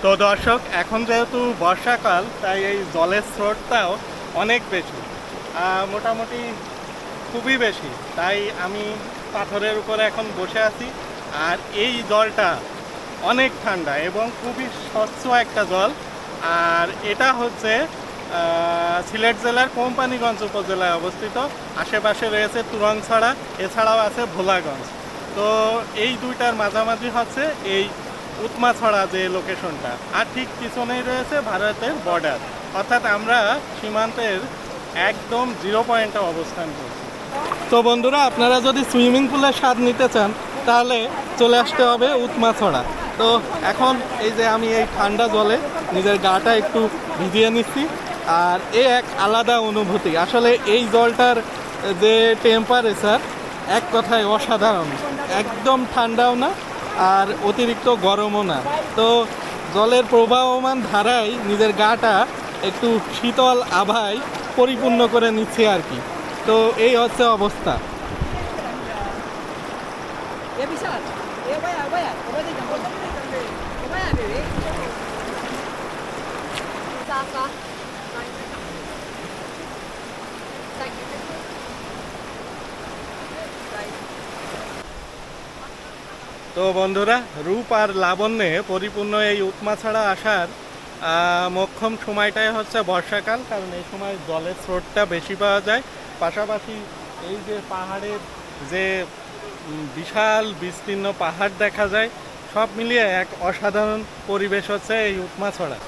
তো দর্শক, এখন যেহেতু বর্ষাকাল তাই এই জলের স্রোতটাও অনেক বেশি, মোটামুটি খুবই বেশি। তাই আমি পাথরের উপরে এখন বসে আছি। আর এই জলটা অনেক ঠান্ডা এবং খুবই স্বচ্ছ একটা জল। আর এটা হচ্ছে সিলেট জেলার কোম্পানিগঞ্জ উপজেলায় অবস্থিত। আশেপাশে রয়েছে তুরংছড়া, এছাড়াও আছে ভোলাগঞ্জ। তো এই দুইটার মাঝামাঝি হচ্ছে এই উৎমাছড়া যে লোকেশনটা, আর ঠিক পিছনেই রয়েছে ভারতের বর্ডার, অর্থাৎ আমরা সীমান্তের একদম জিরো পয়েন্টে অবস্থান করছি। তো বন্ধুরা, আপনারা যদি সুইমিং পুলের স্বাদ নিতে চান তাহলে চলে আসতে হবে উৎমাছড়া। তো এখন এই যে আমি এই ঠান্ডা জলে নিজের গাটা একটু ভিজিয়ে নিচ্ছি, আর এক আলাদা অনুভূতি। আসলে এই জলটার যে টেম্পারেচার এক কথায় অসাধারণ, একদম ঠান্ডাও না আর অতিরিক্ত গরমও না। তো জলের প্রবাহমান ধারায় নিজের গাটা একটু শীতল আভায় পরিপূর্ণ করে নিচ্ছে আর কি। তো এই হচ্ছে অবস্থা। তো বন্ধুরা, রূপ আর লাবণ্যে পরিপূর্ণ এই উৎমাছড়া আসার মোক্ষম সময়টাই হচ্ছে বর্ষাকাল, কারণ এই সময় জলের স্রোতটা বেশি পাওয়া যায়। পাশাপাশি এই যে পাহাড়ের যে বিশাল বিস্তীর্ণ পাহাড় দেখা যায়, সব মিলিয়ে এক অসাধারণ পরিবেশ হচ্ছে এই উৎমাছড়া।